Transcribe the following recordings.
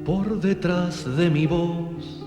por detrás de mi voz.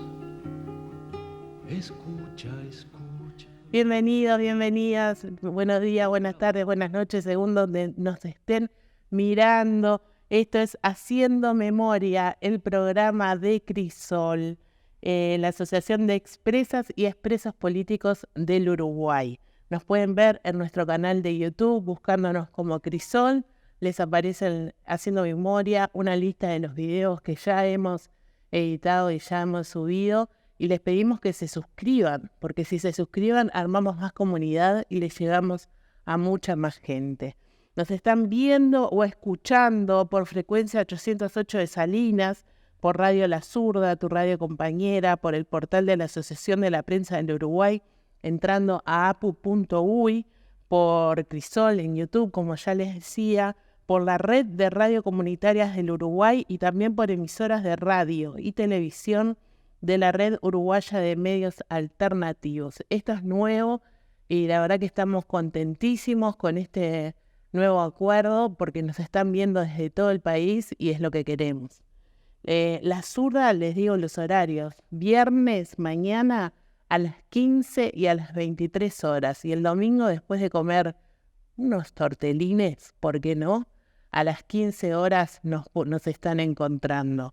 Escucha, escucha. Bienvenidos, bienvenidas. Buenos días, buenas tardes, buenas noches, según donde nos estén mirando. Esto es Haciendo Memoria, el programa de Crisol, la Asociación de Expresas y Expresos Políticos del Uruguay. Nos pueden ver en nuestro canal de YouTube buscándonos como Crisol. Les aparece Haciendo Memoria una lista de los videos que ya hemos editado y ya hemos subido. Y les pedimos que se suscriban, porque si se suscriban armamos más comunidad y les llegamos a mucha más gente. Nos están viendo o escuchando por frecuencia 808 de Salinas, por Radio La Zurda, tu radio compañera, por el portal de la Asociación de la Prensa del Uruguay, entrando a apu.uy, por Crisol en YouTube, como ya les decía, por la red de radio comunitarias del Uruguay y también por emisoras de radio y televisión de la Red Uruguaya de Medios Alternativos. Esto es nuevo y la verdad que estamos contentísimos con este nuevo acuerdo porque nos están viendo desde todo el país y es lo que queremos. La Zurda, les digo los horarios, viernes mañana a las 15 y a las 23 horas y el domingo después de comer unos tortelines, ¿por qué no? A las 15 horas nos están encontrando.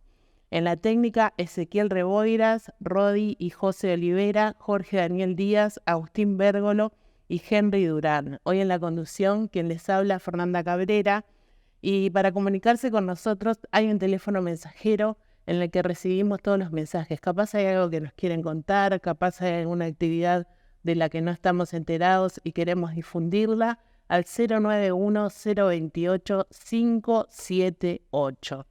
En la técnica, Ezequiel Reboiras, Rodi y José Olivera, Jorge Daniel Díaz, Agustín Bérgolo y Henry Durán. Hoy en la conducción, quien les habla, Fernanda Cabrera. Y para comunicarse con nosotros hay un teléfono mensajero en el que recibimos todos los mensajes. Capaz hay algo que nos quieren contar, capaz hay alguna actividad de la que no estamos enterados y queremos difundirla al 091-028-578.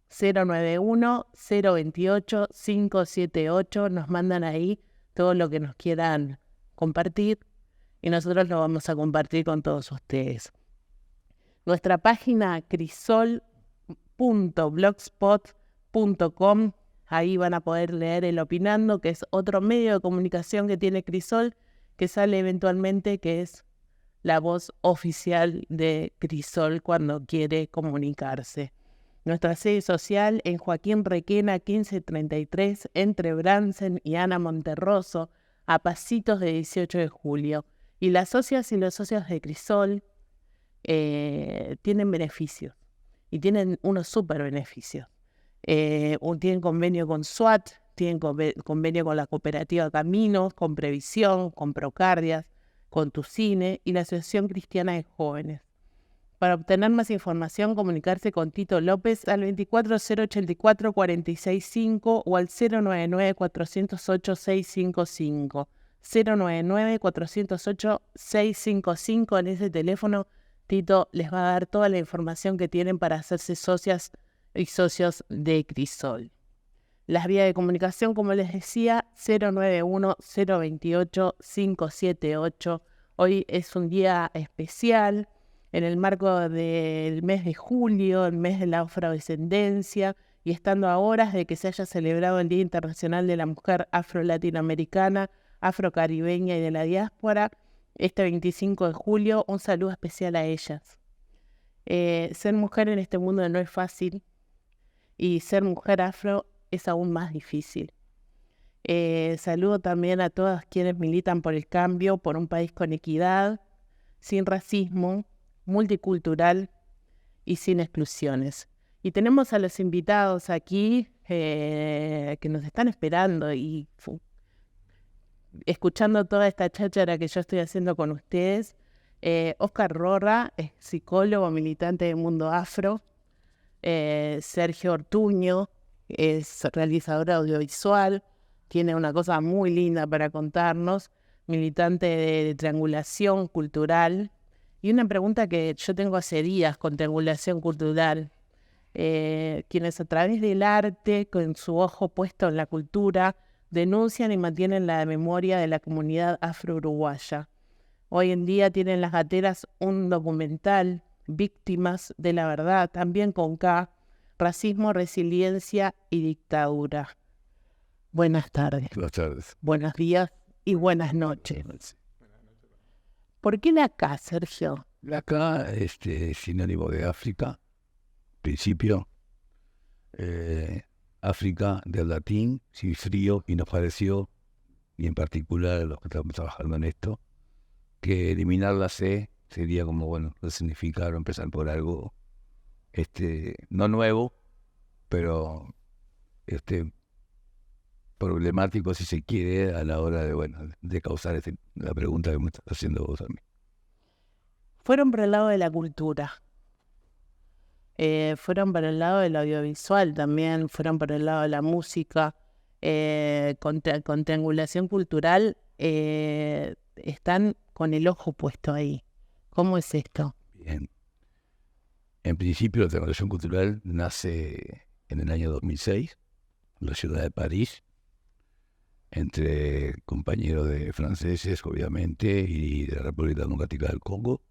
091-028-578, nos mandan ahí todo lo que nos quieran compartir y nosotros lo vamos a compartir con todos ustedes. Nuestra página crisol.blogspot.com, ahí van a poder leer el Opinando, que es otro medio de comunicación que tiene Crisol, que sale eventualmente, que es la voz oficial de Crisol cuando quiere comunicarse. Nuestra sede social en Joaquín Requena 1533, entre Bransen y Ana Monterroso, a pasitos de 18 de julio. Y las socias y los socios de Crisol tienen beneficios, y tienen unos súper beneficios. Tienen convenio con SWAT, tienen convenio con la cooperativa Caminos, con Previsión, con Procardias, con Tucine y la Asociación Cristiana de Jóvenes. Para obtener más información, comunicarse con Tito López al 24084-465 o al 099-408-655. 099-408-655. En ese teléfono, Tito les va a dar toda la información que tienen para hacerse socias y socios de Crisol. Las vías de comunicación, como les decía, 091-028-578. Hoy es un día especial en el marco del mes de julio, el mes de la afrodescendencia, y estando a horas de que se haya celebrado el Día Internacional de la Mujer Afro-Latinoamericana, Afrocaribeña y de la Diáspora, este 25 de julio, un saludo especial a ellas. Ser mujer en este mundo no es fácil, y ser mujer afro es aún más difícil. Saludo también a todas quienes militan por el cambio, por un país con equidad, sin racismo, multicultural y sin exclusiones. Y tenemos a los invitados aquí que nos están esperando y escuchando toda esta cháchara que yo estoy haciendo con ustedes. Oscar Rorra es psicólogo, militante del mundo afro. Sergio Ortuño es realizador audiovisual, tiene una cosa muy linda para contarnos, militante de triangulación cultural. Y una pregunta que yo tengo hace días con triangulación cultural, quienes a través del arte, con su ojo puesto en la cultura, denuncian y mantienen la memoria de la comunidad afro-uruguaya. Hoy en día tienen las gateras un documental, Víctimas de la Verdad, también con K, Racismo, Resiliencia y Dictadura. Buenas tardes. Buenas tardes. Buenos días y buenas noches. ¿Por qué la K, Sergio? La K es sinónimo de África, principio. África del latín, sí, frío, y nos pareció, y en particular a los que estamos trabajando en esto, que eliminar la C sería como, bueno, resignificar o empezar por algo no nuevo, pero problemático, si se quiere, a la hora de, bueno, de causar la pregunta que me estás haciendo vos a mí. Fueron por el lado de la cultura. Fueron por el lado del audiovisual también, fueron por el lado de la música, con triangulación cultural, están con el ojo puesto ahí. ¿Cómo es esto? Bien. En principio, la triangulación cultural nace en el año 2006, en la ciudad de París, entre compañeros de franceses, obviamente, y de la República Democrática del Congo,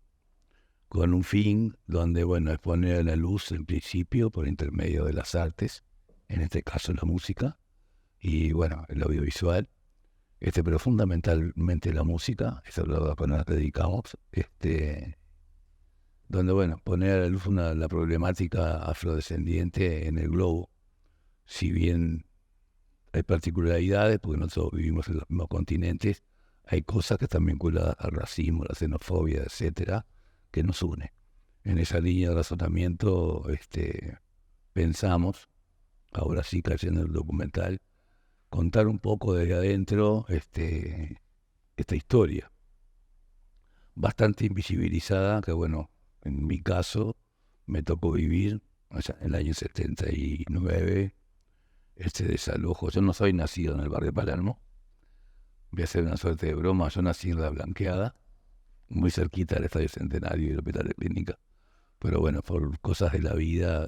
con un fin donde, bueno, es poner a la luz, en principio, por intermedio de las artes, en este caso la música, y, bueno, el audiovisual, pero fundamentalmente la música, esa es la que nos dedicamos, donde, bueno, poner a la luz la problemática afrodescendiente en el globo, si bien hay particularidades, porque nosotros vivimos en los mismos continentes, hay cosas que están vinculadas al racismo, la xenofobia, etcétera, que nos une. En esa línea de razonamiento pensamos, ahora sí cayendo en el documental, contar un poco desde adentro esta historia, bastante invisibilizada, que bueno, en mi caso me tocó vivir allá en el año 79, este desalojo. Yo no soy nacido en el barrio Palermo, voy a hacer una suerte de broma, yo nací en La Blanqueada, muy cerquita del Estadio Centenario y el Hospital de Clínica, pero bueno, por cosas de la vida,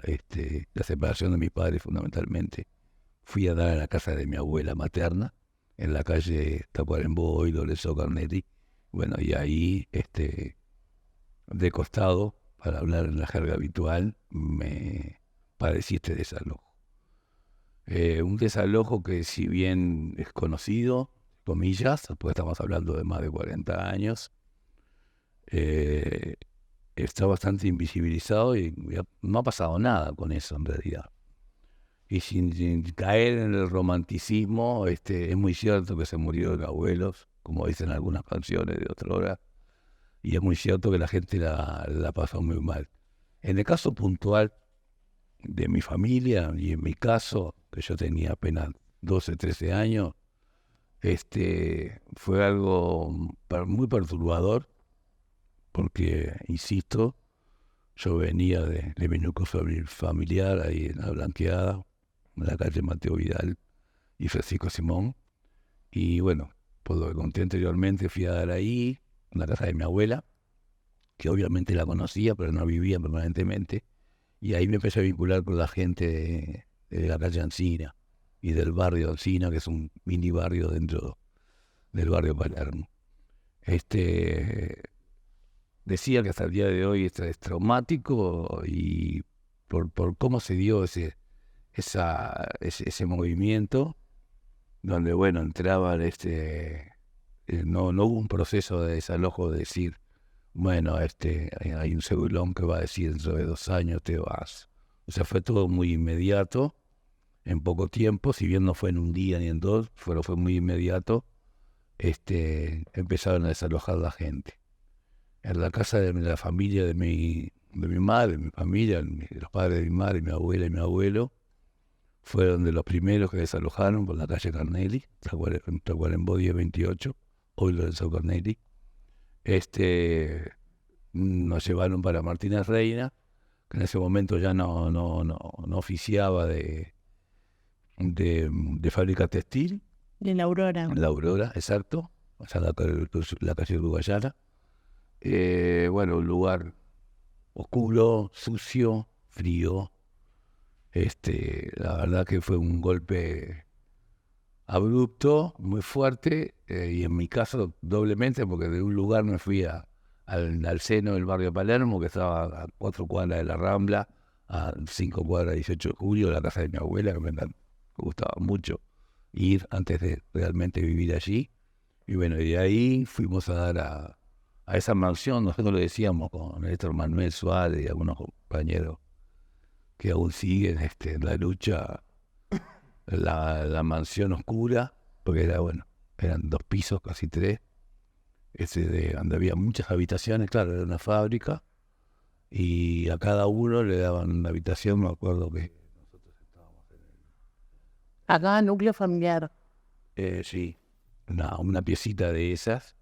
la separación de mi padre fundamentalmente, fui a dar a la casa de mi abuela materna, en la calle Tacuarembó y Lorenzo Carnetti, bueno, y ahí, de costado, para hablar en la jerga habitual, me padecí este desalojo. Un desalojo que, si bien es conocido, comillas, porque estamos hablando de más de 40 años, está bastante invisibilizado y no ha pasado nada con eso en realidad. Y sin caer en el romanticismo, es muy cierto que se murieron abuelos, como dicen algunas canciones de otra hora, y es muy cierto que la gente la pasó muy mal. En el caso puntual de mi familia, y en mi caso, que yo tenía apenas 12, 13 años, fue algo muy perturbador, porque, insisto, yo venía de mi núcleo familiar ahí en La Blanqueada, en la calle Mateo Vidal y Francisco Simón, y bueno, por lo que conté anteriormente, fui a dar ahí, en la casa de mi abuela, que obviamente la conocía, pero no vivía permanentemente, y ahí me empecé a vincular con la gente de la calle Ancina y del barrio Ancina, que es un mini barrio dentro del barrio Palermo. Decía que hasta el día de hoy esto es traumático, y por cómo se dio ese movimiento, donde, bueno, entraban, no hubo un proceso de desalojo de decir, bueno, hay un cedulón que va a decir dentro de 2 años te vas. O sea, fue todo muy inmediato, en poco tiempo, si bien no fue en un día ni en 2, fue muy inmediato, empezaron a desalojar la gente. En la casa de la familia de mi madre, de mi familia, los padres de mi madre, mi abuela y mi abuelo, fueron de los primeros que desalojaron por la calle Carnelli, Tacuarembó 1028, hoy Lorenzo Carnelli. Nos llevaron para Martínez Reina, que en ese momento ya no oficiaba de fábrica textil. En la Aurora. En la Aurora, exacto, allá en la calle Uruguayana. Bueno, un lugar oscuro, sucio, frío. La verdad que fue un golpe abrupto, muy fuerte, y en mi caso doblemente, porque de un lugar me fui al seno del barrio Palermo, que estaba a 4 cuadras de la Rambla, a 5 cuadras de 18 de julio, la casa de mi abuela, que me gustaba mucho ir antes de realmente vivir allí. Y bueno, y de ahí fuimos a dar a esa mansión. Nosotros lo decíamos con Néstor Manuel Suárez y algunos compañeros que aún siguen en la lucha la mansión oscura, porque eran 2 pisos, casi 3, donde había muchas habitaciones, claro, era una fábrica, y a cada uno le daban una habitación, me acuerdo que Acá núcleo familiar. sí, una piecita de esas,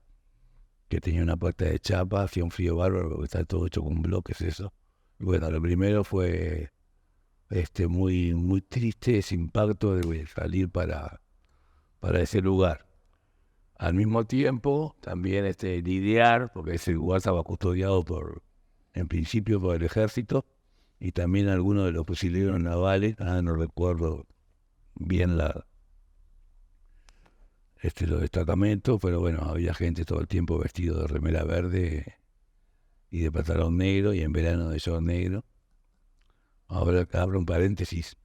que tenía una puerta de chapa, hacía un frío bárbaro, porque está todo hecho con bloques eso. Y bueno, lo primero fue muy, muy triste ese impacto de salir para ese lugar. Al mismo tiempo, también lidiar, porque ese lugar estaba custodiado en principio por el ejército, y también algunos de los fusileros navales, no recuerdo bien los destacamentos, pero bueno, había gente todo el tiempo vestido de remera verde y de pantalón negro, y en verano de short negro. Ahora abro un paréntesis,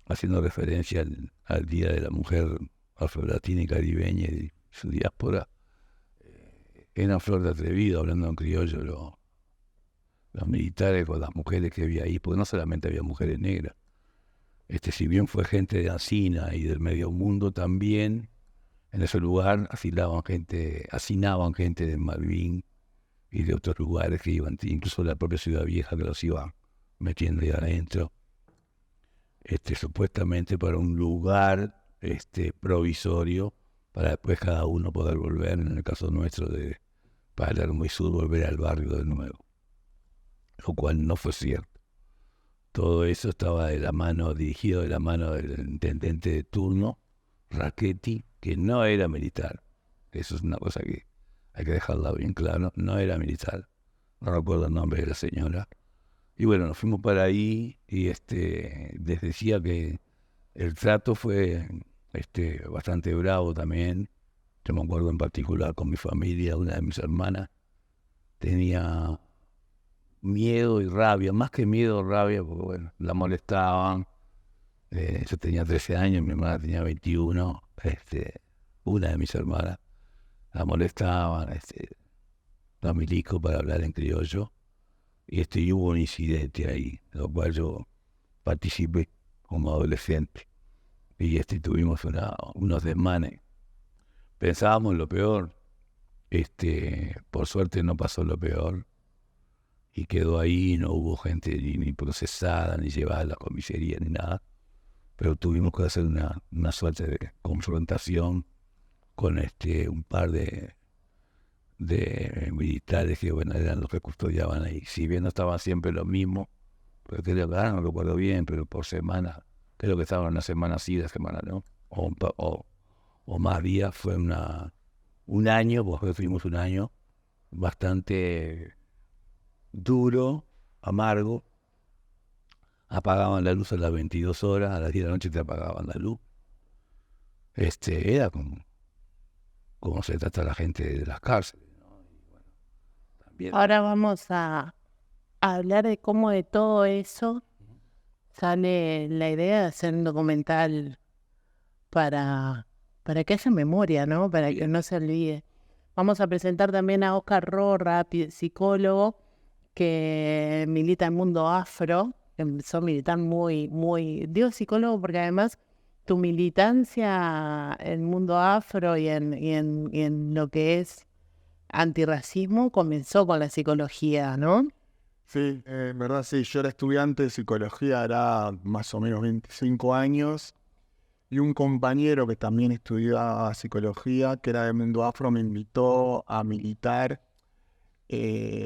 haciendo referencia al Día de la Mujer Afro-Latina y Caribeña y su diáspora. Era flor de atrevido, hablando en criollo, los militares con las mujeres que había ahí, porque no solamente había mujeres negras. Si bien fue gente de Ancina y del medio mundo también, en ese lugar hacinaban gente de Malvin y de otros lugares que iban, incluso la propia Ciudad Vieja, que los iba metiendo ahí adentro, supuestamente para un lugar provisorio, para después cada uno poder volver, en el caso nuestro de Palermo y Sur, volver al barrio de nuevo, lo cual no fue cierto. Todo eso estaba dirigido de la mano del intendente de turno, Rachetti, que no era militar. Eso es una cosa que hay que dejarla bien claro, no era militar. No recuerdo el nombre de la señora. Y bueno, nos fuimos para ahí y les decía que el trato fue bastante bravo también. Yo me acuerdo en particular con mi familia, una de mis hermanas tenía miedo y rabia, más que miedo, rabia, porque bueno, la molestaban. Yo tenía 13 años, mi hermana tenía 21, una de mis hermanas la molestaban, la milico para hablar en criollo, y hubo un incidente ahí, en lo cual yo participé como adolescente, y tuvimos unos desmanes. Pensábamos lo peor, por suerte no pasó lo peor, y quedó ahí, no hubo gente ni procesada, ni llevada a la comisaría, ni nada, pero tuvimos que hacer una suerte de confrontación con un par de militares que bueno, eran los que custodiaban ahí. Si bien no estaban siempre los mismos, pero creo que no recuerdo bien, pero por semana, creo que estaban una semana sí, la semana no, o más días. Fue un año, pues tuvimos un año bastante duro, amargo. Apagaban la luz a las 22 horas, a las 10 de la noche te apagaban la luz. Era como se trata la gente de las cárceles, ¿no? Y bueno, también. Ahora vamos a hablar de cómo de todo eso sale la idea de hacer un documental para que haya memoria, ¿no? Para que no se olvide. Vamos a presentar también a Oscar Rorra, psicólogo, que milita en Mundo Afro, que empezó a militar digo psicólogo porque además tu militancia en Mundo Afro y en lo que es antirracismo comenzó con la psicología, ¿no? Sí, en verdad sí, yo era estudiante de psicología, era más o menos 25 años, y un compañero que también estudiaba psicología, que era de Mundo Afro, me invitó a militar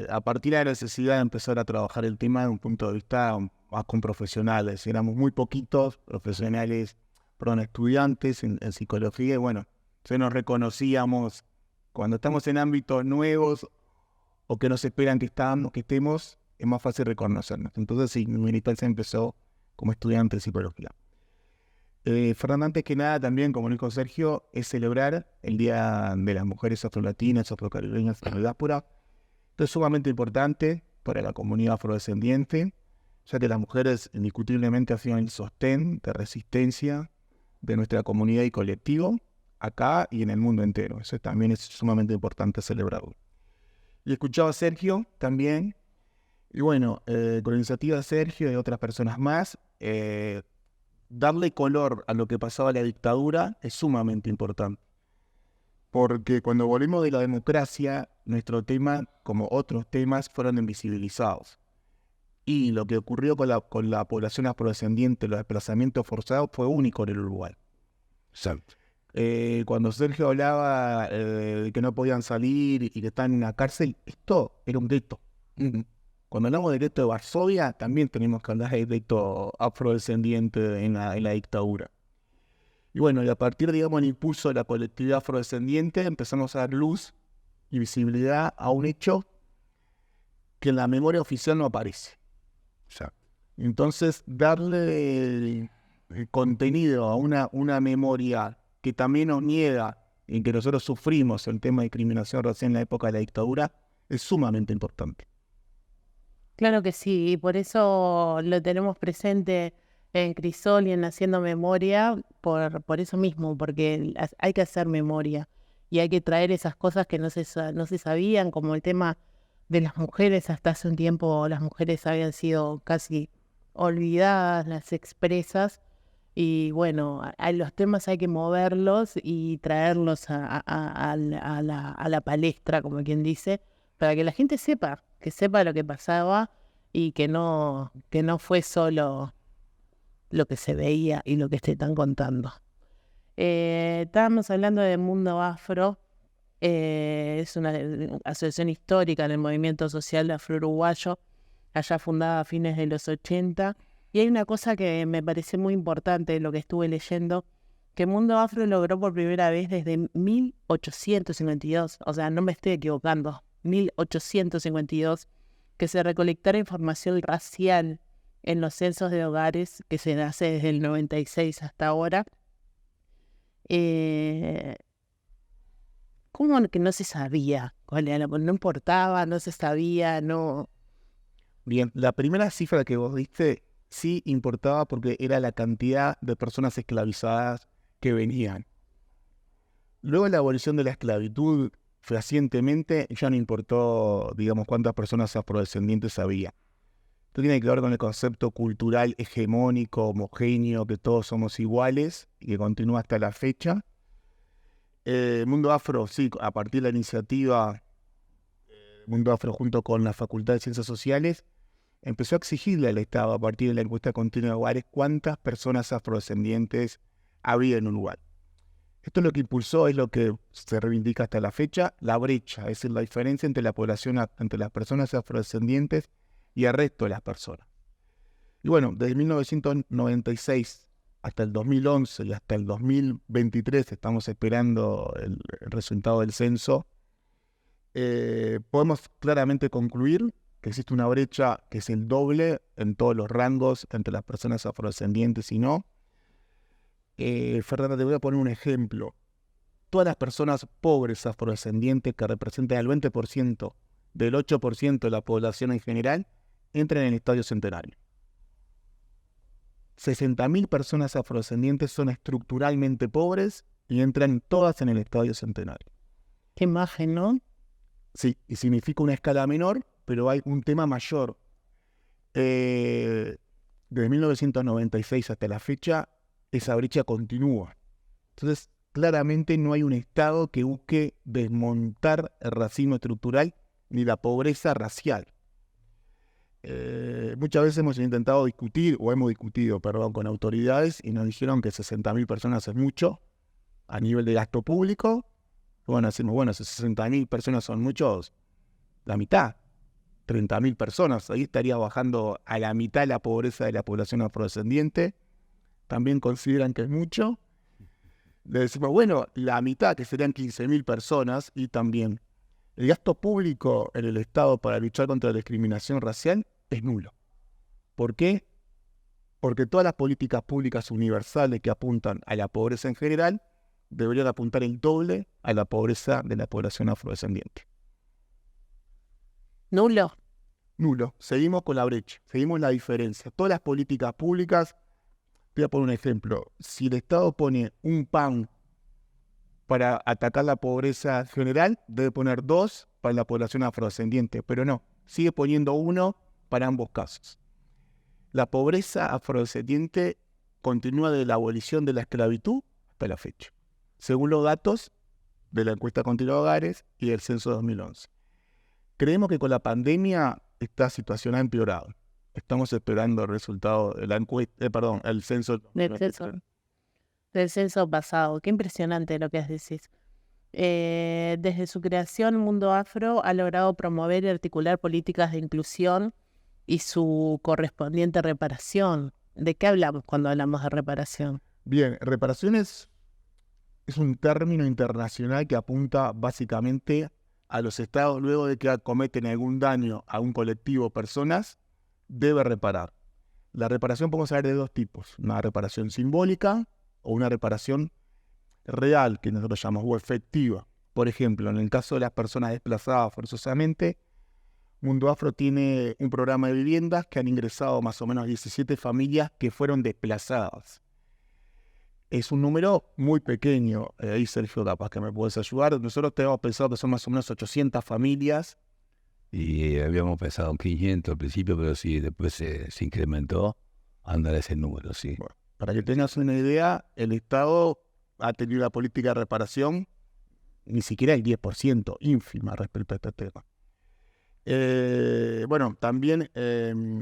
a partir de la necesidad de empezar a trabajar el tema desde un punto de vista más con profesionales. Éramos muy poquitos estudiantes en psicología, y bueno, se nos reconocíamos cuando estamos en ámbitos nuevos o que nos esperan que estemos, es más fácil reconocernos. Entonces sí, mi militancia empezó como estudiante de psicología. Fernando, antes que nada también, como dijo Sergio, es celebrar el Día de las Mujeres Afrolatinas, Afrocaribeñas y la diáspora. Esto es sumamente importante para la comunidad afrodescendiente, ya que las mujeres indiscutiblemente han sido el sostén de resistencia de nuestra comunidad y colectivo, acá y en el mundo entero. Eso también es sumamente importante celebrarlo. Y escuchaba a Sergio también, y bueno, con la iniciativa de Sergio y de otras personas más, darle color a lo que pasaba en la dictadura es sumamente importante. Porque cuando volvimos de la democracia, nuestro tema, como otros temas, fueron invisibilizados. Y lo que ocurrió con la población afrodescendiente, los desplazamientos forzados, fue único en el Uruguay. Exacto. Cuando Sergio hablaba de que no podían salir y que estaban en la cárcel, esto era un gueto. Cuando hablamos del gueto de Varsovia, también tenemos que hablar del gueto afrodescendiente en la dictadura. Y bueno, y a partir, digamos, del impulso de la colectividad afrodescendiente, empezamos a dar luz y visibilidad a un hecho que en la memoria oficial no aparece. Exacto. Entonces, darle contenido a una memoria que también nos niega en que nosotros sufrimos el tema de discriminación racial en la época de la dictadura es sumamente importante. Claro que sí, y por eso lo tenemos presente en Crisol y en Haciendo Memoria, por eso mismo, porque hay que hacer memoria y hay que traer esas cosas que no se sabían, como el tema de las mujeres. Hasta hace un tiempo las mujeres habían sido casi olvidadas, las expresas, y bueno, a los temas hay que moverlos y traerlos a la palestra, como quien dice, para que la gente sepa, que sepa lo que pasaba y que no fue solo lo que se veía y lo que te están contando. Estábamos hablando de Mundo Afro, es una asociación histórica del movimiento social afro-uruguayo, allá fundada a fines de los 80, y hay una cosa que me parece muy importante de lo que estuve leyendo, que Mundo Afro logró por primera vez desde 1852, o sea, no me estoy equivocando, 1852, que se recolectara información racial en los censos de hogares que se hace desde el 96 hasta ahora. ¿Cómo que no se sabía cuál era? No importaba, no se sabía, no. Bien, la primera cifra que vos diste sí importaba porque era la cantidad de personas esclavizadas que venían. Luego de la abolición de la esclavitud, fehacientemente ya no importó, digamos, cuántas personas afrodescendientes había. Esto tiene que ver con el concepto cultural hegemónico, homogéneo, que todos somos iguales y que continúa hasta la fecha. Mundo Afro, sí, a partir de la iniciativa Mundo Afro junto con la Facultad de Ciencias Sociales, empezó a exigirle al Estado, a partir de la encuesta continua de hogares, cuántas personas afrodescendientes había en Uruguay. Esto es lo que impulsó, es lo que se reivindica hasta la fecha, la brecha, es decir, la diferencia entre la población, entre las personas afrodescendientes y el resto de las personas. Y bueno, desde 1996 hasta el 2011 y hasta el 2023, estamos esperando el resultado del censo, podemos claramente concluir que existe una brecha que es el doble en todos los rangos entre las personas afrodescendientes y no. Fernanda, te voy a poner un ejemplo. Todas las personas pobres afrodescendientes, que representan el 20% del 8% de la población en general, entran en el Estadio Centenario. 60.000 personas afrodescendientes son estructuralmente pobres y entran todas en el Estadio Centenario. Qué imagen, ¿no? Sí, y significa una escala menor, pero hay un tema mayor. Desde 1996 hasta la fecha, esa brecha continúa. Entonces, claramente no hay un Estado que busque desmontar el racismo estructural ni la pobreza racial. Muchas veces hemos intentado discutir, o hemos discutido, perdón, con autoridades y nos dijeron que 60.000 personas es mucho a nivel de gasto público. Bueno, decimos, bueno, si 60.000 personas son muchos, la mitad, 30.000 personas, ahí estaría bajando a la mitad la pobreza de la población afrodescendiente. También consideran que es mucho. Le decimos, bueno, la mitad, que serían 15.000 personas, y también el gasto público en el Estado para luchar contra la discriminación racial es nulo. ¿Por qué? Porque todas las políticas públicas universales que apuntan a la pobreza en general deberían apuntar el doble a la pobreza de la población afrodescendiente. Nulo. Nulo. Seguimos con la brecha, seguimos la diferencia. Todas las políticas públicas, voy a poner un ejemplo. Si el Estado pone un pan para atacar la pobreza general, debe poner 2 para la población afrodescendiente, pero no, sigue poniendo 1 para ambos casos. La pobreza afrodescendiente continúa de la abolición de la esclavitud hasta la fecha, según los datos de la encuesta continua de hogares y del censo 2011. Creemos que con la pandemia esta situación ha empeorado. Estamos esperando el resultado de la encuesta, el censo. Del censo pasado. Qué impresionante lo que decís. Desde su creación, Mundo Afro ha logrado promover y articular políticas de inclusión y su correspondiente reparación. ¿De qué hablamos cuando hablamos de reparación? Bien, reparaciones es un término internacional que apunta básicamente a los estados luego de que cometen algún daño a un colectivo o personas, debe reparar. La reparación podemos hablar de dos tipos, una reparación simbólica o una reparación real, que nosotros llamamos, o efectiva. Por ejemplo, en el caso de las personas desplazadas forzosamente, Mundo Afro tiene un programa de viviendas que han ingresado más o menos 17 familias que fueron desplazadas. Es un número muy pequeño, ahí Sergio, capaz que me puedes ayudar. Nosotros tenemos pensado que son más o menos 800 familias. Y habíamos pensado en 500 al principio, pero sí, después se incrementó, andar ese número, sí. Bueno, para que tengas una idea, el Estado ha tenido la política de reparación ni siquiera el 10%, ínfima respecto a este tema. También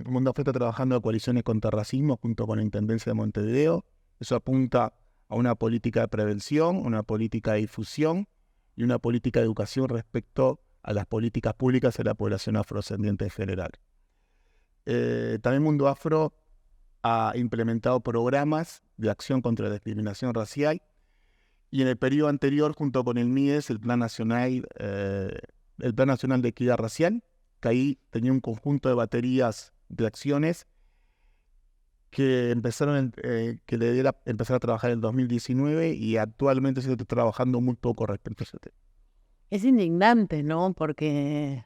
Mundo Afro está trabajando en coaliciones contra racismo junto con la Intendencia de Montevideo. Eso apunta a una política de prevención, una política de difusión y una política de educación respecto a las políticas públicas de la población afrodescendiente en general. También Mundo Afro ha implementado programas de acción contra la discriminación racial y en el periodo anterior, junto con el MIDES, el Plan Nacional de Equidad Racial, que ahí tenía un conjunto de baterías de acciones que empezaron empezar a trabajar en el 2019 y actualmente se está trabajando muy poco respecto a ese tema. Es indignante, ¿no? Porque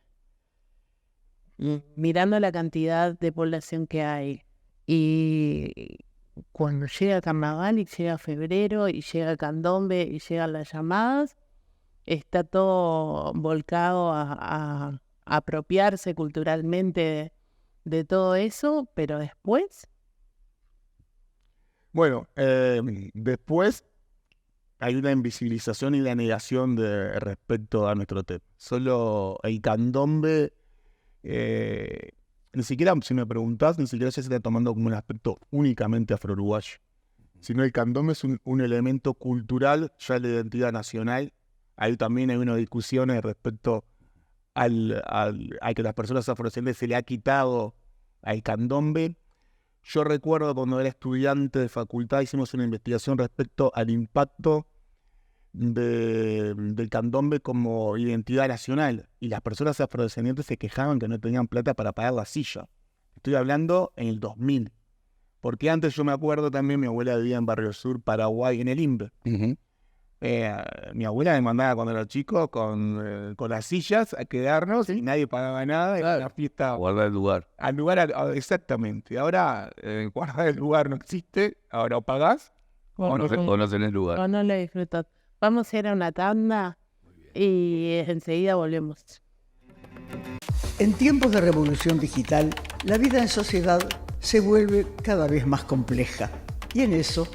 mirando la cantidad de población que hay y cuando llega Carnaval y llega febrero y llega Candombe y llegan las llamadas, está todo volcado a apropiarse culturalmente de todo eso, pero después... Bueno, después hay una invisibilización y la negación respecto a nuestro tema. Solo el candombe, ni siquiera, si me preguntás, ni siquiera se está tomando como un aspecto únicamente afro-uruguayo, sino el candombe es un elemento cultural ya de la identidad nacional. Ahí también hay unas discusiones respecto a que las personas afrodescendientes se le ha quitado al candombe. Yo recuerdo cuando era estudiante de facultad hicimos una investigación respecto al impacto del candombe como identidad nacional y las personas afrodescendientes se quejaban que no tenían plata para pagar la silla. Estoy hablando en el 2000, porque antes yo me acuerdo también mi abuela vivía en Barrio Sur, Paraguay, en el INVE. Mi abuela me mandaba cuando era chico con las sillas a quedarnos y nadie pagaba nada. Claro. La fiesta. Guardar el lugar. Exactamente. Ahora guardar el lugar no existe. Ahora o pagás o no tenés lugar. O no lo disfrutás. Vamos a ir a una tanda y enseguida volvemos. En tiempos de revolución digital, la vida en sociedad se vuelve cada vez más compleja. Y en eso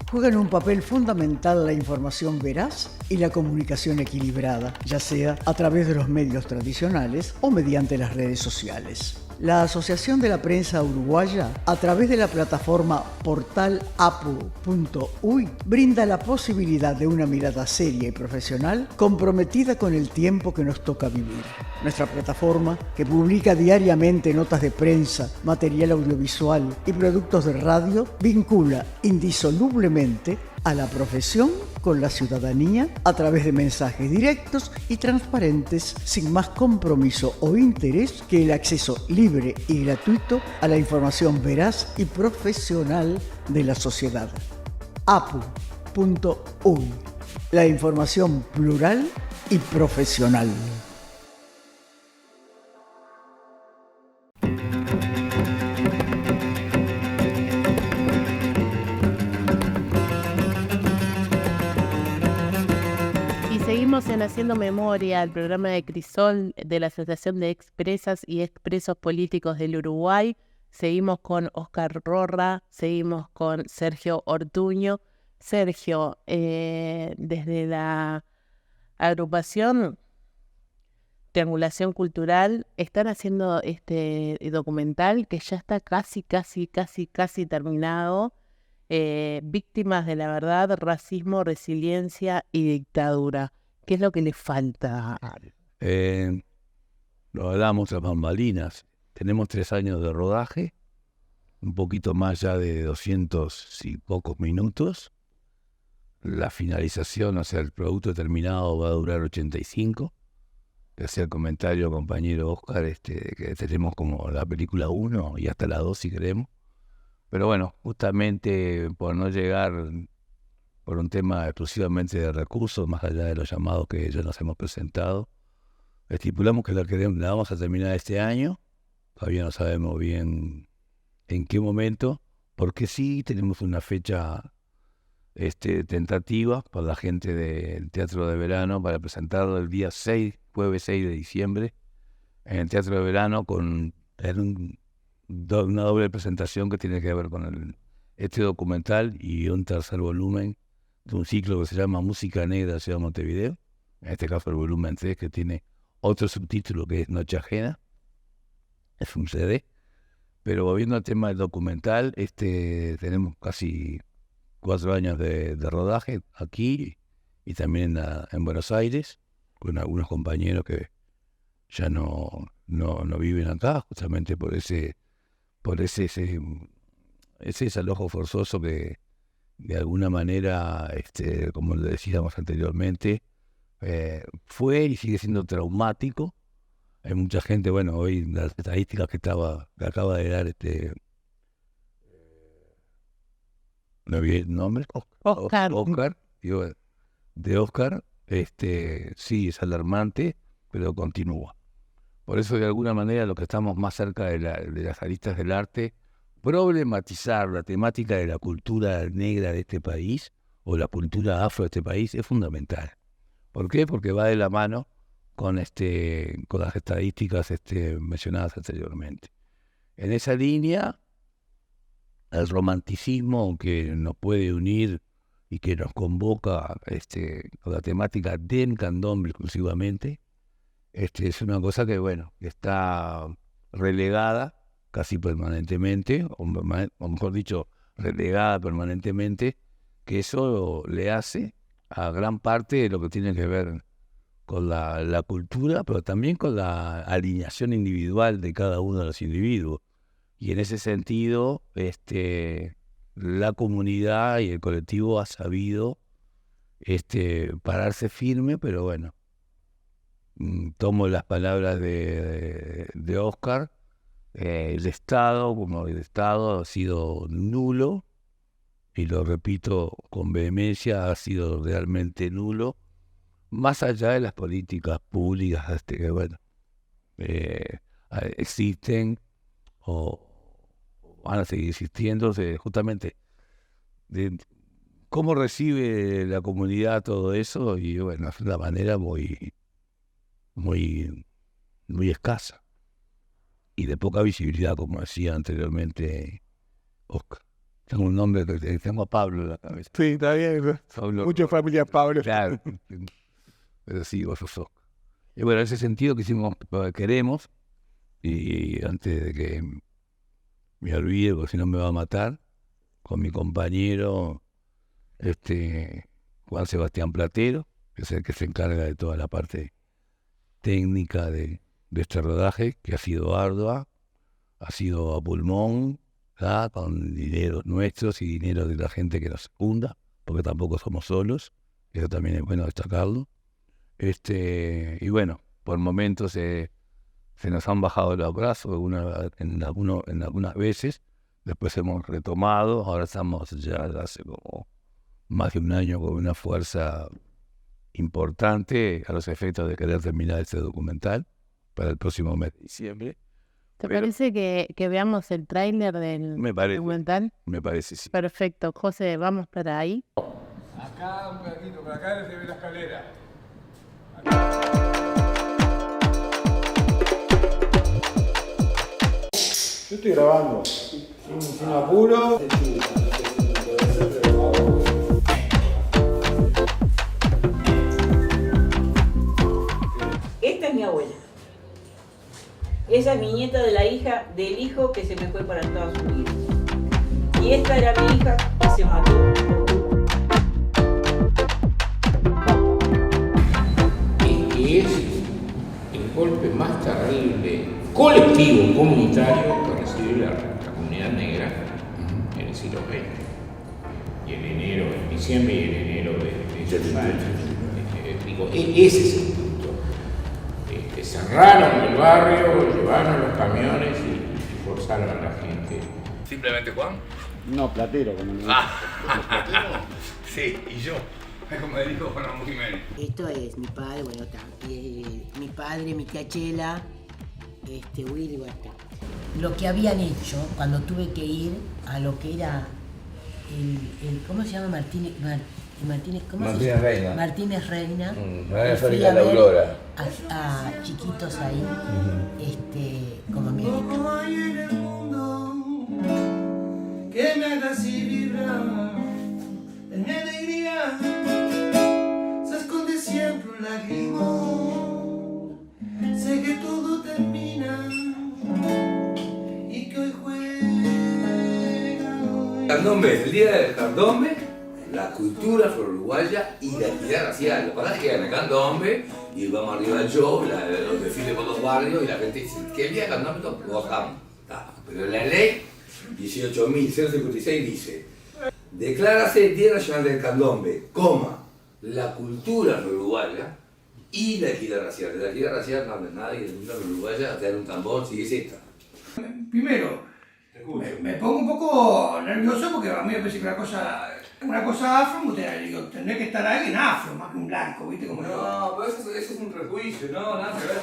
juegan un papel fundamental la información veraz y la comunicación equilibrada, ya sea a través de los medios tradicionales o mediante las redes sociales. La Asociación de la Prensa Uruguaya, a través de la plataforma portalapu.uy, brinda la posibilidad de una mirada seria y profesional comprometida con el tiempo que nos toca vivir. Nuestra plataforma, que publica diariamente notas de prensa, material audiovisual y productos de radio, vincula indisolublemente a la profesión con la ciudadanía a través de mensajes directos y transparentes sin más compromiso o interés que el acceso libre y gratuito a la información veraz y profesional de la sociedad. apu.uy, la información plural y profesional. Seguimos en Haciendo Memoria, el programa de Crisol de la Asociación de Expresas y Expresos Políticos del Uruguay. Seguimos con Oscar Rorra, seguimos con Sergio Ortuño. Sergio, desde la agrupación Triangulación Cultural, están haciendo este documental que ya está casi terminado. Víctimas de la verdad, racismo, resiliencia y dictadura. ¿Qué es lo que le falta? Lo hablamos tras bambalinas. Tenemos 3 años de rodaje, un poquito más ya de 200 y pocos minutos. La finalización, o sea, el producto terminado va a durar 85. Hacía el comentario, compañero Oscar, que tenemos como la película 1 y hasta la 2 si queremos. Pero bueno, justamente por no llegar por un tema exclusivamente de recursos, más allá de los llamados que ya nos hemos presentado, estipulamos que la vamos a terminar este año. Todavía no sabemos bien en qué momento, porque sí tenemos una fecha tentativa para la gente del Teatro de Verano para presentarlo el día 6, jueves 6 de diciembre, en el Teatro de Verano con una doble presentación que tiene que ver con este documental y un tercer volumen de un ciclo que se llama Música Negra de Ciudad de Montevideo, en este caso el volumen 3, que tiene otro subtítulo que es Noche Ajena, es un CD. Pero volviendo al tema del documental, tenemos casi 4 años de rodaje aquí y también en Buenos Aires, con algunos compañeros que ya no viven acá, justamente por ese desalojo forzoso que de alguna manera, como le decíamos anteriormente, fue y sigue siendo traumático. Hay mucha gente, bueno, hoy las estadísticas que acaba de dar no vi el nombre. Oscar, digo, de Oscar, sí, es alarmante, pero continúa. Por eso, de alguna manera, lo que estamos más cerca de las aristas del arte, problematizar la temática de la cultura negra de este país, o la cultura afro de este país, es fundamental. ¿Por qué? Porque va de la mano con las estadísticas mencionadas anteriormente. En esa línea, el romanticismo que nos puede unir y que nos convoca con la temática del candombe exclusivamente, es una cosa que, bueno, está relegada casi permanentemente, o mejor dicho, relegada permanentemente, que eso le hace a gran parte de lo que tiene que ver con la cultura, pero también con la alineación individual de cada uno de los individuos. Y en ese sentido, la comunidad y el colectivo ha sabido pararse firme, pero bueno, tomo las palabras de Oscar, el Estado, como el Estado, ha sido nulo, y lo repito con vehemencia, ha sido realmente nulo, más allá de las políticas públicas que, bueno, existen o van a seguir existiendo, justamente de cómo recibe la comunidad todo eso, y bueno, es una manera muy escasa y de poca visibilidad, como decía anteriormente Oscar. Tengo un nombre, tengo a Pablo en la cabeza. Sí, está bien. Muchas familias Pablo. Claro, pero sí, vos sos Oscar. Y bueno, en ese sentido queremos, y antes de que me olvide, porque si no me va a matar, con mi compañero Juan Sebastián Platero, que es el que se encarga de toda la parte técnica de este rodaje, que ha sido ardua, ha sido a pulmón, ¿verdad? Con dinero nuestros y dinero de la gente que nos funda, porque tampoco somos solos, eso también es bueno destacarlo. Y bueno, por momentos se nos han bajado los brazos en algunas veces, después hemos retomado, ahora estamos ya hace como más de un año con una fuerza importante a los efectos de querer terminar este documental para el próximo mes de diciembre. ¿Te parece que veamos el tráiler del documental? Me parece, sí. Perfecto. José, vamos para ahí. Acá un poquito, por acá se ve la escalera. Yo estoy grabando, sin apuro. Esta es mi abuela. Esa es mi nieta de la hija del hijo que se me fue para Estados Unidos. Y esta era mi hija que se mató. Es el golpe más terrible, colectivo, comunitario, que recibió la comunidad negra en el siglo XX. Y en diciembre y en enero de esos años. Ese es el punto. Cerraron el barrio, llevaron los camiones y forzaron a la gente. ¿Simplemente Juan? No, Platero, como me Sí, y yo. Como dijo Juan Ramón Jiménez. Esto es mi padre, bueno, está. Mi padre, mi tía Chela, Willy, bueno, está. Lo que habían hecho cuando tuve que ir a lo que era el ¿cómo se llama? Martínez, ¿cómo se llama? Reina. Martínez Reina. Reina Fui Fábrica a La ver Aurora. a chiquitos ahí, como médico. Que me haga así vibrar en mi alegría, se esconde siempre un lagrimón. Sé que todo termina y que hoy juega hoy. Candombe, el día del candombe, la cultura afro-uruguaya y la actividad racial. Lo que pasa es que quedan el candombe y vamos arriba del show, los desfiles por los barrios y la gente dice que el día del candombe lo bajamos. Pero la ley 18.056 dice: declárase Día Nacional del Candombe, la cultura uruguaya y la equidad racial. De la equidad racial no habla nadie, de la cultura uruguaya, te dan un tambor, si es esta. Primero, me pongo un poco nervioso porque a mí me parece que una cosa afro, digo, tendría que estar alguien afro más que un blanco, ¿viste? Como No, pero eso es un prejuicio, no, nada que ver.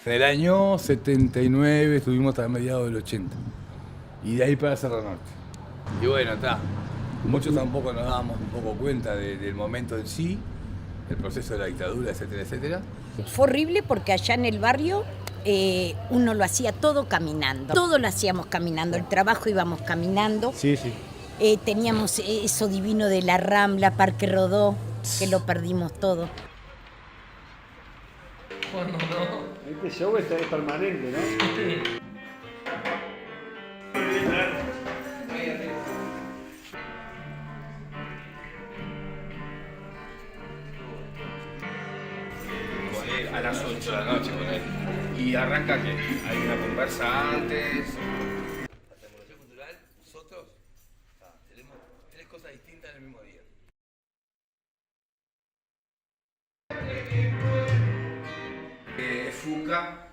En el año 79 estuvimos hasta mediados del 80. Y de ahí para Cerro Norte. Y bueno, está. Muchos tampoco nos dábamos un poco cuenta del momento en sí, el proceso de la dictadura, etcétera, etcétera. Fue horrible porque allá en el barrio uno lo hacía todo caminando. Todo lo hacíamos caminando, el trabajo íbamos caminando. Sí, sí. Teníamos eso divino de la Rambla, Parque Rodó, que lo perdimos todo. Bueno, no. Este show es permanente, ¿no? A las 8 de la noche con él. Y arranca que hay una conversa antes. La tecnología cultural, nosotros tenemos 3 cosas distintas en el mismo día. Fuca,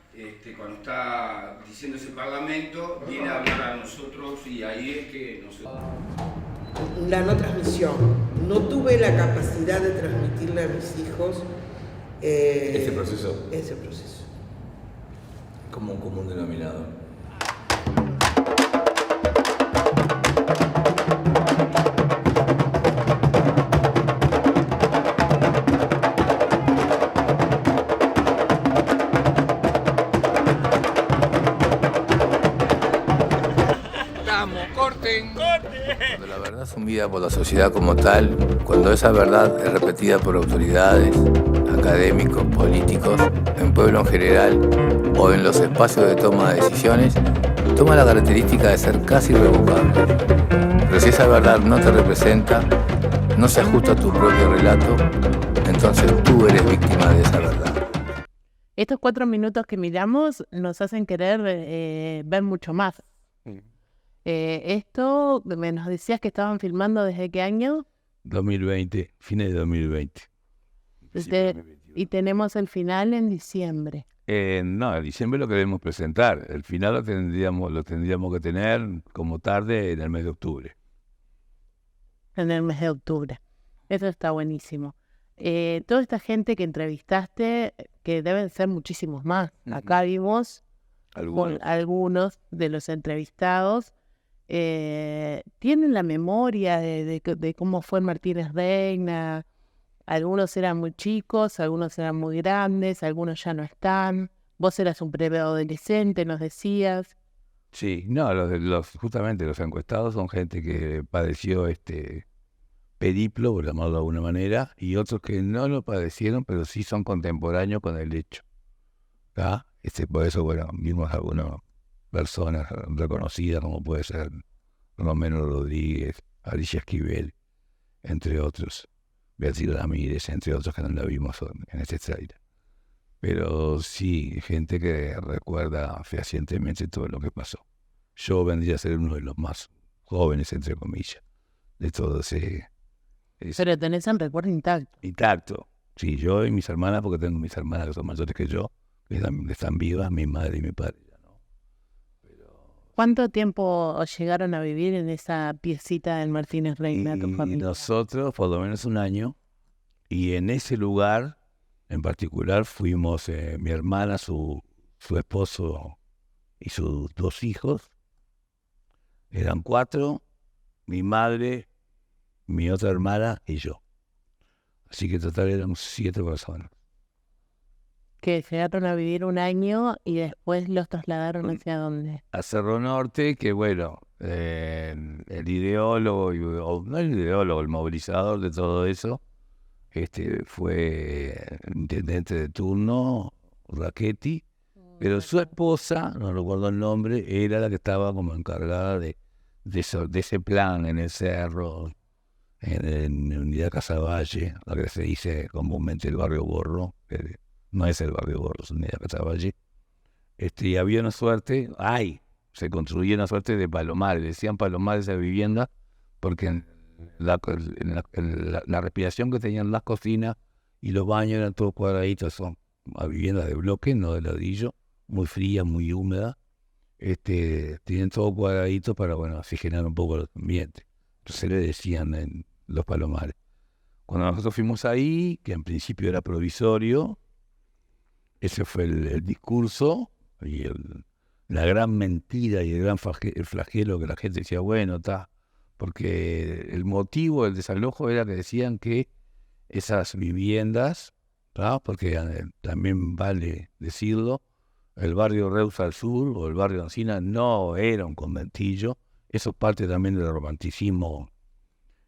cuando está diciendo ese parlamento, viene a hablar a nosotros y ahí es que nosotros... La no transmisión. No tuve la capacidad de transmitirle a mis hijos Ese proceso. Ese proceso. Como un común denominador. Cuando la verdad es asumida por la sociedad como tal, cuando esa verdad es repetida por autoridades, académicos, políticos, en pueblo en general o en los espacios de toma de decisiones, toma la característica de ser casi irrevocable. Pero si esa verdad no te representa, no se ajusta a tu propio relato, entonces tú eres víctima de esa verdad. Estos 4 minutos que miramos nos hacen querer ver mucho más. Esto, nos decías que estaban filmando ¿desde qué año? 2020, fines de 2020. Y tenemos el final en diciembre. No, en diciembre lo queremos presentar. El final lo tendríamos que tener como tarde en el mes de octubre. En el mes de octubre. Eso está buenísimo. Toda esta gente que entrevistaste, que deben ser muchísimos más. Acá vimos algunos de los entrevistados. Tienen la memoria de cómo fue Martínez Reina. Algunos eran muy chicos, algunos eran muy grandes, algunos ya no están. Vos eras un preadolescente, nos decías. Sí, no, justamente los encuestados son gente que padeció este periplo, por llamarlo de alguna manera, y otros que no lo padecieron, pero sí son contemporáneos con el hecho. ¿Tá? Por eso, bueno, vimos algunas personas reconocidas, como puede ser Romero Rodríguez, Alicia Esquivel, entre otros, Beatriz Ramírez, entre otros que no la vimos en este trailer. Pero sí, gente que recuerda fehacientemente todo lo que pasó. Yo vendría a ser uno de los más jóvenes, entre comillas, de todo ese... Pero tenés el recuerdo intacto. Intacto. Sí, yo y mis hermanas, porque tengo mis hermanas que son mayores que yo, que están vivas, mi madre y mi padre. ¿Cuánto tiempo llegaron a vivir en esa piecita del Martínez Reina, tu Y familia? nosotros, por lo menos un año, y en ese lugar en particular fuimos mi hermana, su esposo y sus 2 hijos. Eran 4, mi madre, mi otra hermana y yo. Así que en total éramos 7 personas. Que llegaron a vivir un año y después los trasladaron hacia dónde. A Cerro Norte, que bueno, el ideólogo, no el ideólogo, el movilizador de todo eso, fue el intendente de turno, Rachetti, pero su esposa, no recuerdo el nombre, era la que estaba como encargada de ese plan en el cerro, en Unidad Casaballe, lo que se dice comúnmente el barrio Borro, que no es el barrio Borro, es Unidad Casaballe. Y había una suerte, se construía una suerte de palomares, decían palomares de vivienda, porque en la respiración que tenían las cocinas y los baños eran todos cuadraditos, son viviendas de bloque, no de ladrillo, muy fría, muy húmeda. Tienen todo cuadradito para, bueno, oxigenar un poco el ambiente. Entonces le decían los palomares. Cuando nosotros fuimos ahí, que en principio era provisorio, ese fue el discurso y la gran mentira y el gran flagelo que la gente decía, bueno, está. Porque el motivo del desalojo era que decían que esas viviendas, ¿tá? Porque también vale decirlo, el barrio Reus al sur o el barrio Ancina no era un conventillo. Eso es parte también del romanticismo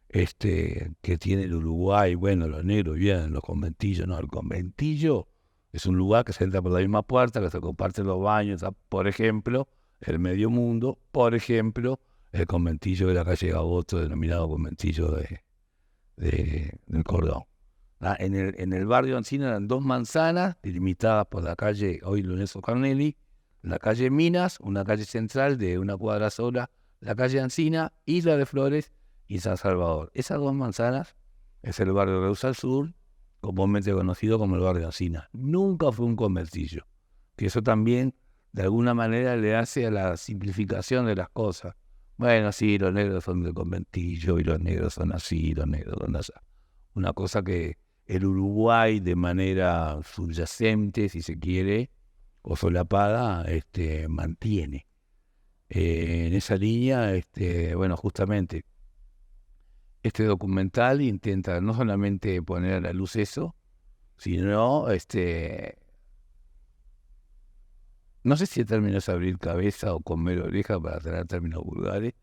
que tiene el Uruguay. Bueno, los negros viven en los conventillos. No, el conventillo es un lugar que se entra por la misma puerta, que se comparten los baños. ¿Tá? Por ejemplo, el Medio Mundo, por ejemplo, el conventillo de la calle Gaboto, denominado conventillo del Cordón. En el barrio Ancina eran 2 manzanas, delimitadas por la calle, hoy Lorenzo Carnelli, la calle Minas, una calle central de una cuadra sola, la calle Ancina, Isla de Flores y San Salvador. Esas 2 manzanas es el barrio Reus al sur, comúnmente conocido como el barrio Ancina. Nunca fue un conventillo, que eso también de alguna manera le hace a la simplificación de las cosas. Bueno, sí, los negros son del conventillo y los negros son así, los negros son así. Una cosa que el Uruguay de manera subyacente, si se quiere, o solapada, mantiene. En esa línea, bueno, justamente, este documental intenta no solamente poner a la luz eso, sino, no sé si el término es abrir cabeza o comer oreja para tener términos vulgares,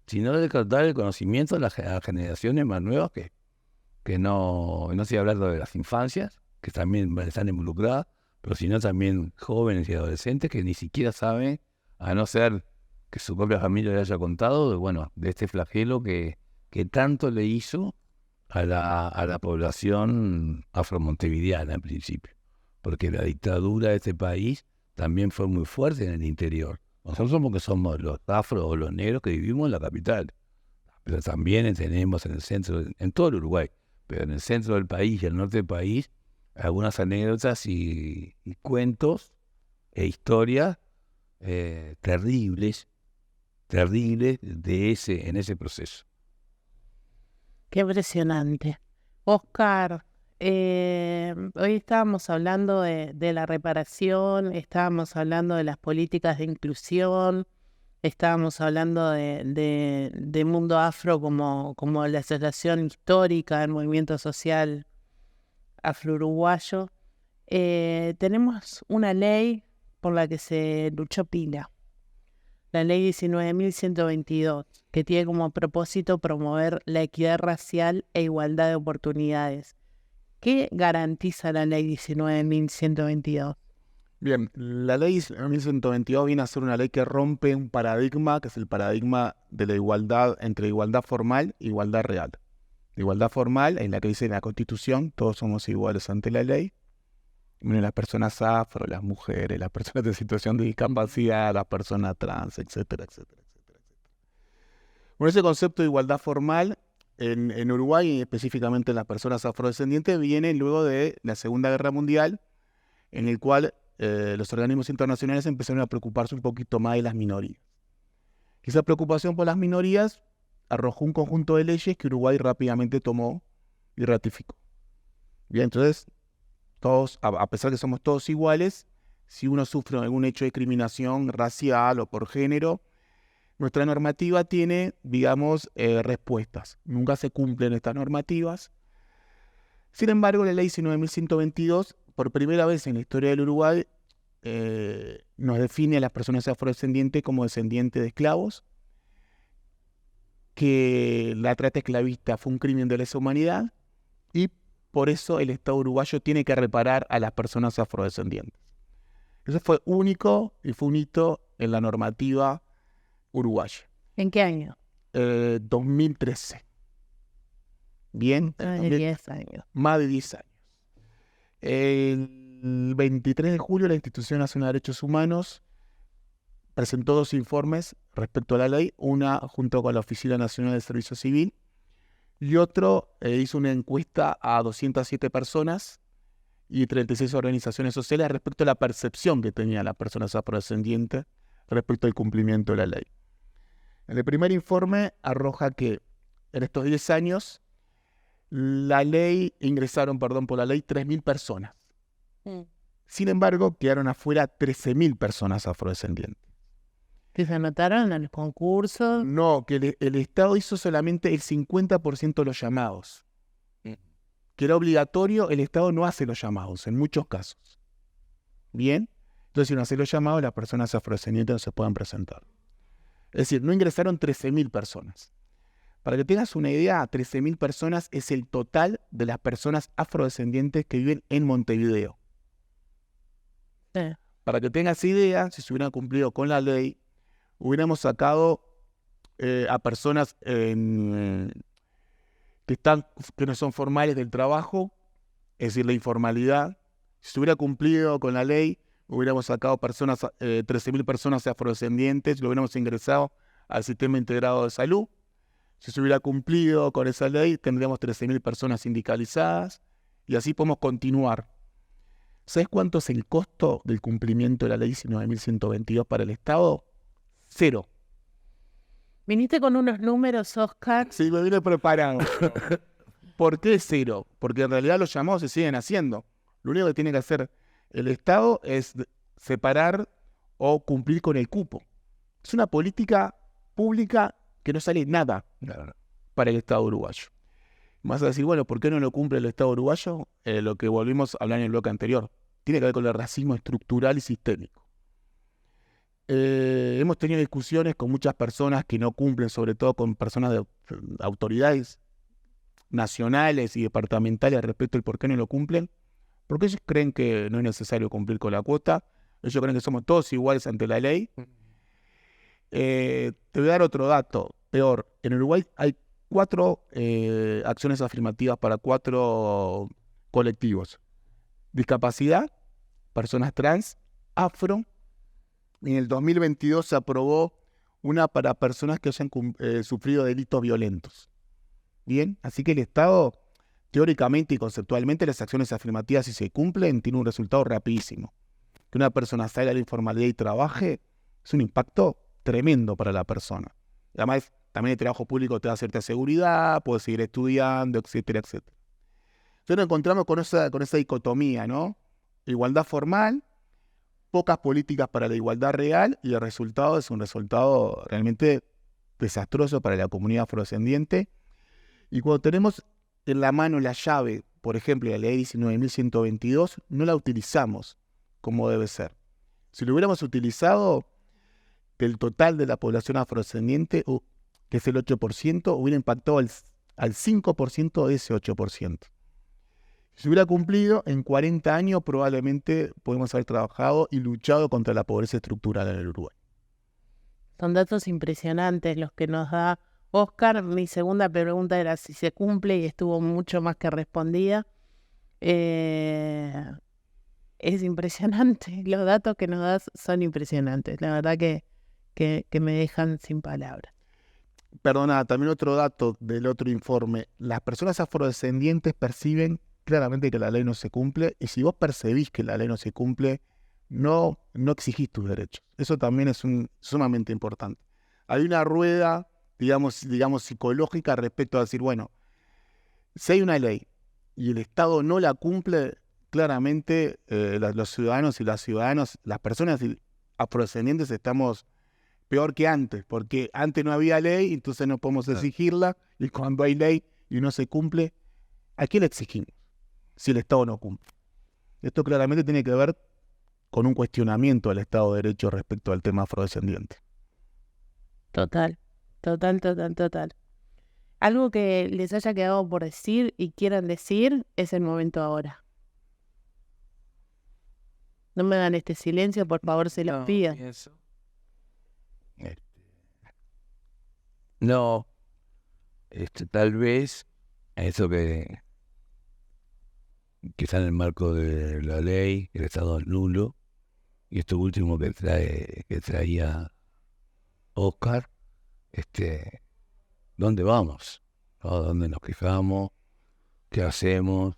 sino de dar el conocimiento a las generaciones más nuevas que no estoy hablando de las infancias, que también están involucradas, pero sino también jóvenes y adolescentes que ni siquiera saben, a no ser que su propia familia le haya contado, de este flagelo que tanto le hizo a la población afromontevideana en principio, porque la dictadura de este país también fue muy fuerte en el interior. Nosotros somos los afro o los negros que vivimos en la capital, pero también tenemos en el centro, en todo el Uruguay, pero en el centro del país y el norte del país, algunas anécdotas y cuentos e historias terribles en ese proceso. Qué impresionante. Oscar, hoy estábamos hablando de la reparación, estábamos hablando de las políticas de inclusión, estábamos hablando de Mundo Afro como la asociación histórica del movimiento social afro-uruguayo. Tenemos una ley por la que se luchó pila. la ley 19.122, que tiene como propósito promover la equidad racial e igualdad de oportunidades. ¿Qué garantiza la ley 19.122? Bien, la ley 19.122 viene a ser una ley que rompe un paradigma, que es el paradigma de la igualdad entre igualdad formal e igualdad real. La igualdad formal, en la que dice la Constitución, todos somos iguales ante la ley. Bueno, las personas afro, las mujeres, las personas de situación de discapacidad, las personas trans, etcétera, etcétera, etcétera, etcétera. Bueno, ese concepto de igualdad formal en Uruguay, y específicamente en las personas afrodescendientes, viene luego de la Segunda Guerra Mundial, en el cual los organismos internacionales empezaron a preocuparse un poquito más de las minorías. Esa preocupación por las minorías arrojó un conjunto de leyes que Uruguay rápidamente tomó y ratificó. Bien, entonces, todos, a pesar de que somos todos iguales, si uno sufre algún hecho de discriminación racial o por género, nuestra normativa tiene, digamos, respuestas. Nunca se cumplen estas normativas. Sin embargo, la ley 19.122, por primera vez en la historia del Uruguay, nos define a las personas afrodescendientes como descendientes de esclavos, que la trata esclavista fue un crimen de lesa humanidad y por eso el Estado uruguayo tiene que reparar a las personas afrodescendientes. Eso fue único y fue un hito en la normativa uruguaya. ¿En qué año? 2013. Bien. Más de 10 años. Más de 10 años. El 23 de julio la Institución Nacional de Derechos Humanos presentó 2 informes respecto a la ley, una junto con la Oficina Nacional de Servicio Civil y otro hizo una encuesta a 207 personas y 36 organizaciones sociales respecto a la percepción que tenían las personas afrodescendientes respecto al cumplimiento de la ley. En el primer informe arroja que en estos 10 años ingresaron por la ley 3.000 personas. Sin embargo, quedaron afuera 13.000 personas afrodescendientes. ¿Que se anotaron en los concursos? No, que el Estado hizo solamente el 50% de los llamados. Que era obligatorio, el Estado no hace los llamados, en muchos casos. ¿Bien? Entonces, si no hace los llamados, las personas afrodescendientes no se pueden presentar. Es decir, no ingresaron 13.000 personas. Para que tengas una idea, 13.000 personas es el total de las personas afrodescendientes que viven en Montevideo. Sí. Para que tengas idea, si se hubieran cumplido con la ley, hubiéramos sacado a personas que no son formales del trabajo, es decir, la informalidad. Si se hubiera cumplido con la ley, hubiéramos sacado 13.000 personas afrodescendientes, lo hubiéramos ingresado al sistema integrado de salud. Si se hubiera cumplido con esa ley, tendríamos 13.000 personas sindicalizadas y así podemos continuar. ¿Sabes cuánto es el costo del cumplimiento de la ley 19.122 para el Estado? 0. ¿Viniste con unos números, Oscar? Sí, me vine preparado. ¿Por qué 0? Porque en realidad los llamados se siguen haciendo. Lo único que tiene que hacer el Estado es separar o cumplir con el cupo. Es una política pública que no sale nada para el Estado uruguayo. Vas a decir, bueno, ¿por qué no lo cumple el Estado uruguayo? Lo que volvimos a hablar en el bloque anterior. Tiene que ver con el racismo estructural y sistémico. Hemos tenido discusiones con muchas personas que no cumplen, sobre todo con personas de autoridades nacionales y departamentales respecto al por qué no lo cumplen. Porque ellos creen que no es necesario cumplir con la cuota. Ellos creen que somos todos iguales ante la ley. Te voy a dar otro dato, peor. En Uruguay hay 4 acciones afirmativas para 4 colectivos. Discapacidad, personas trans, afro. En el 2022 se aprobó una para personas que hayan sufrido delitos violentos. Bien, así que el Estado, teóricamente y conceptualmente, las acciones afirmativas, si se cumplen, tiene un resultado rapidísimo. Que una persona salga de la informalidad y trabaje es un impacto tremendo para la persona. Además, también el trabajo público te da cierta seguridad, puedes seguir estudiando, etcétera, etcétera. Entonces nos encontramos con esa dicotomía, ¿no? Igualdad formal, pocas políticas para la igualdad real y el resultado es un resultado realmente desastroso para la comunidad afrodescendiente. Y cuando tenemos en la mano la llave, por ejemplo, la ley 19.122, no la utilizamos como debe ser. Si lo hubiéramos utilizado, del total de la población afrodescendiente, que es el 8%, hubiera impactado al 5% de ese 8%. Si hubiera cumplido, en 40 años probablemente podemos haber trabajado y luchado contra la pobreza estructural en el Uruguay. Son datos impresionantes los que nos da Oscar. Mi segunda pregunta era si se cumple y estuvo mucho más que respondida. Es impresionante, los datos que nos das son impresionantes. La verdad que me dejan sin palabras. Perdona, también otro dato del otro informe. Las personas afrodescendientes perciben claramente que la ley no se cumple, y si vos percibís que la ley no se cumple, no exigís tus derechos. Eso también es sumamente importante. Hay una rueda, digamos, psicológica respecto a decir, bueno, si hay una ley y el Estado no la cumple, claramente los ciudadanos y las ciudadanas, las personas afrodescendientes estamos peor que antes, porque antes no había ley, entonces no podemos exigirla, y cuando hay ley y no se cumple, ¿a quién le exigimos si el Estado no cumple? Esto claramente tiene que ver con un cuestionamiento del Estado de Derecho respecto al tema afrodescendiente. Total. Algo que les haya quedado por decir y quieran decir es el momento ahora. No me hagan este silencio, por favor, se los pido. No, tal vez eso que está en el marco de la ley, el Estado es nulo, y esto último que traía Oscar, ¿dónde vamos? ¿A dónde nos quejamos? ¿Qué hacemos?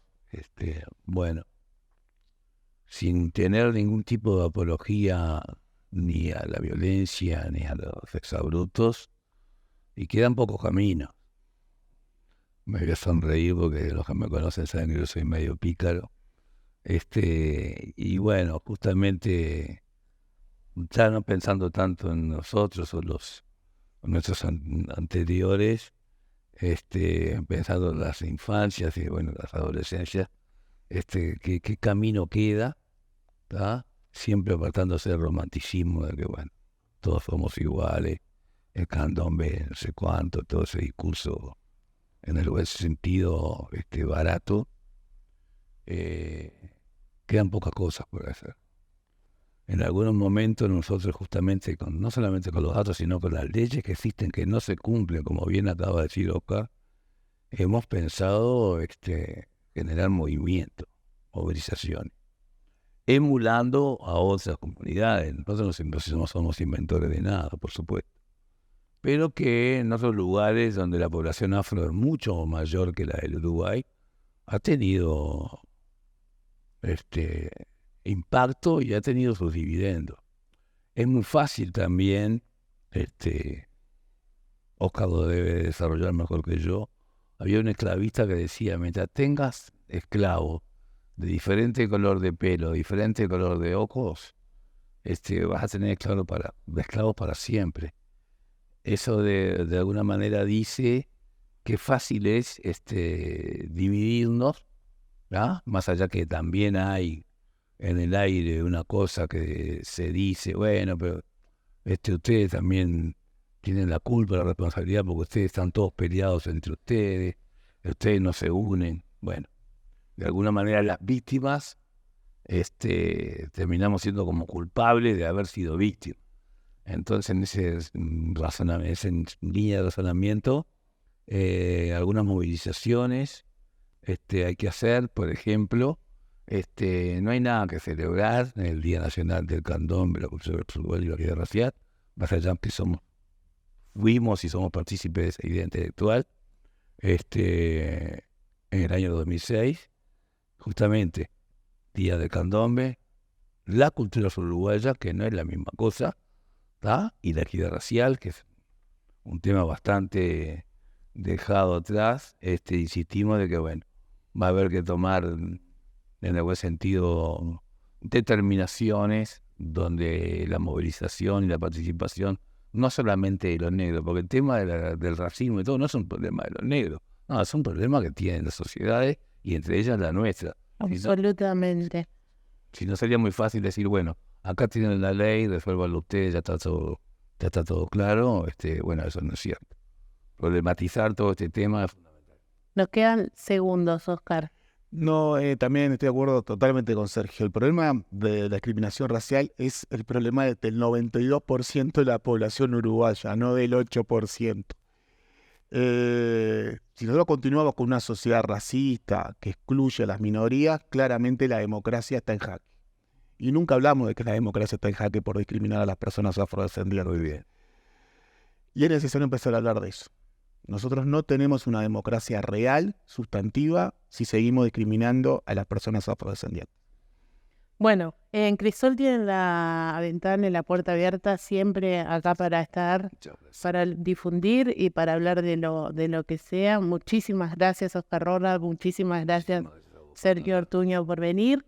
Bueno, sin tener ningún tipo de apología ni a la violencia ni a los exabruptos, y quedan pocos caminos. Me voy a sonreír porque los que me conocen saben que yo soy medio pícaro. Y bueno, justamente ya no pensando tanto en nosotros o nuestros anteriores, pensando en las infancias y bueno, las adolescencias, qué camino queda, ¿tá? Siempre apartándose del romanticismo de que bueno, todos somos iguales, el candombe, no sé cuánto, todo ese discurso en el buen sentido barato. Quedan pocas cosas por hacer. En algunos momentos nosotros justamente, no solamente con los datos, sino con las leyes que existen que no se cumplen, como bien acaba de decir Oscar, hemos pensado generar movimiento, movilizaciones, emulando a otras comunidades. Nosotros no somos inventores de nada, por supuesto, pero que en otros lugares donde la población afro es mucho mayor que la del Uruguay, ha tenido impacto y ha tenido sus dividendos. Es muy fácil también, Oscar lo debe desarrollar mejor que yo, había un esclavista que decía, mientras tengas esclavos de diferente color de pelo, diferente color de ojos, vas a tener esclavos para siempre. Eso de alguna manera dice que fácil es dividirnos, ¿ah? Más allá que también hay en el aire una cosa que se dice, bueno, pero ustedes también tienen la culpa, la responsabilidad, porque ustedes están todos peleados entre ustedes no se unen. Bueno, de alguna manera las víctimas terminamos siendo como culpables de haber sido víctimas. Entonces en esa línea de razonamiento, algunas movilizaciones hay que hacer. Por ejemplo, no hay nada que celebrar en el Día Nacional del Candombe, la cultura uruguaya y la vida racial, más allá que fuimos y somos partícipes de esa idea intelectual. En el año 2006, justamente, Día del Candombe, la cultura uruguaya, que no es la misma cosa, ¿tá? Y la equidad racial, que es un tema bastante dejado atrás. Insistimos de que, bueno, va a haber que tomar, en el buen sentido, determinaciones donde la movilización y la participación, no solamente de los negros, porque el tema del racismo y todo no es un problema de los negros, no, es un problema que tienen las sociedades y entre ellas la nuestra. Absolutamente. Si no sería muy fácil decir, bueno, acá tienen la ley, resuélvanlo ustedes, ya está ya está todo claro, bueno, eso no es cierto. Problematizar todo este tema. Nos quedan segundos, Oscar. No, también estoy de acuerdo totalmente con Sergio. El problema de la discriminación racial es el problema del 92% de la población uruguaya, no del 8%. Si nosotros continuamos con una sociedad racista que excluye a las minorías, claramente la democracia está en jaque. Y nunca hablamos de que la democracia está en jaque por discriminar a las personas afrodescendientes. Muy bien. Y es necesario empezar a hablar de eso. Nosotros no tenemos una democracia real, sustantiva, si seguimos discriminando a las personas afrodescendientes. Bueno, en Crisol tienen la ventana y la puerta abierta siempre acá para estar, para difundir y para hablar de lo que sea. Muchísimas gracias, Oscar Roda, muchísimas gracias, Sergio Ortuño, por venir.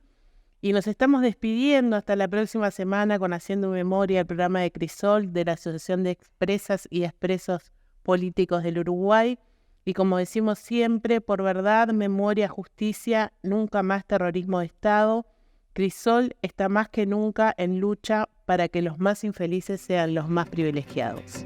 Y nos estamos despidiendo hasta la próxima semana con Haciendo Memoria, el programa de Crisol, de la Asociación de Expresas y Expresos Políticos del Uruguay. Y como decimos siempre, por verdad, memoria, justicia, nunca más terrorismo de Estado. Crisol está más que nunca en lucha para que los más infelices sean los más privilegiados.